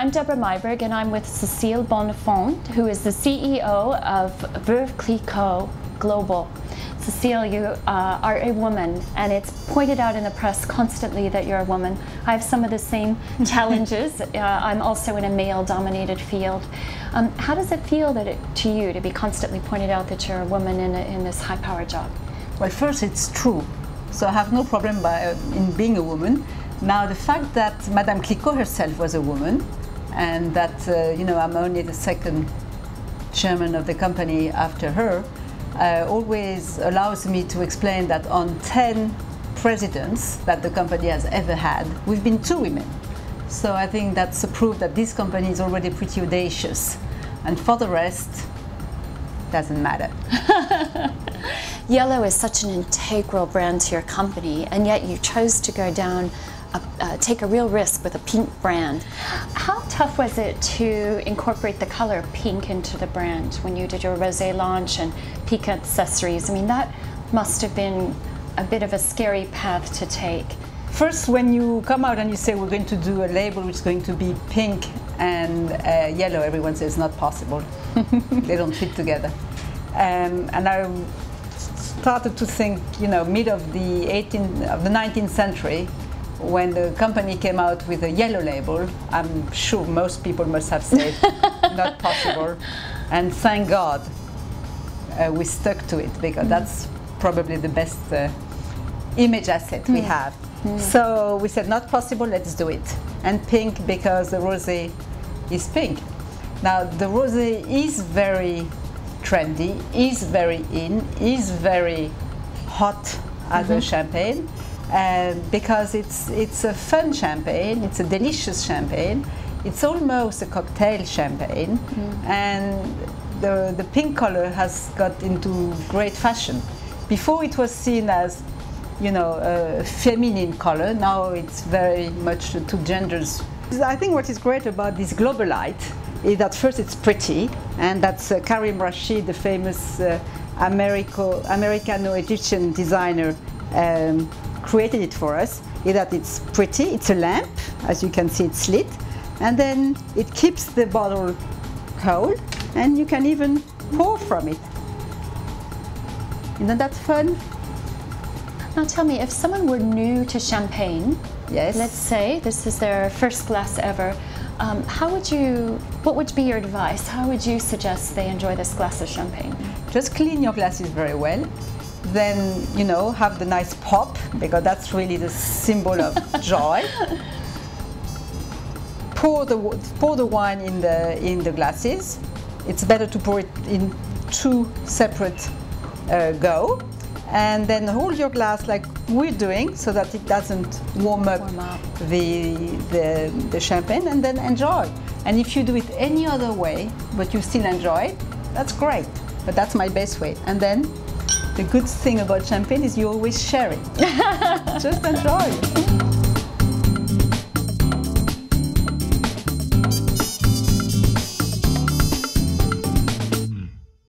I'm Debra Myberg, and I'm with Cecile Bonnefond, who is the CEO of Veuve Clicquot Global. Cecile, you are a woman, and it's pointed out in the press constantly that you're a woman. I have some of the same challenges. I'm also in a male-dominated field. How does it feel to you to be constantly pointed out that you're a woman in this high-power job? Well, first, it's true. So I have no problem in being a woman. Now, the fact that Madame Clicquot herself was a woman, and that I'm only the second chairman of the company after her, always allows me to explain that on 10 presidents that the company has ever had, we've been 2 women. So I think that's a proof that this company is already pretty audacious. And for the rest, doesn't matter. Yellow is such an integral brand to your company, and yet you chose to go down, take a real risk with a pink brand. How tough was it to incorporate the color pink into the brand when you did your rosé launch and pink accessories? I mean, that must have been a bit of a scary path to take. First, when you come out and you say we're going to do a label which is going to be pink and yellow, everyone says not possible. They don't fit together. And I started to think, mid of the 19th century, when the company came out with a yellow label, I'm sure most people must have said, not possible. And thank God we stuck to it, because that's probably the best image asset we have. So we said, not possible, let's do it. And pink, because the rosé is pink. Now, the rosé is very trendy, is very in, is very hot as a champagne, because it's a fun champagne, it's a delicious champagne, it's almost a cocktail champagne, and the pink color has got into great fashion. Before it was seen as, a feminine color, now it's very much two genders. I think what is great about this Globalite is that first it's pretty, and that's Karim Rashid, the famous Americano-Egyptian designer, created it for us, is that it's pretty, it's a lamp, as you can see it's lit, and then it keeps the bottle cold, and you can even pour from it. Isn't that fun? Now tell me, if someone were new to champagne, yes, let's say this is their first glass ever, what would be your advice? How would you suggest they enjoy this glass of champagne? Just clean your glasses very well. Then, have the nice pop, because that's really the symbol of joy. Pour the wine in the glasses. It's better to pour it in 2 separate go. And then hold your glass like we're doing, so that it doesn't warm up the champagne, and then enjoy. And if you do it any other way, but you still enjoy it, that's great. But that's my best way. And then the good thing about champagne is you always share it. Just enjoy it.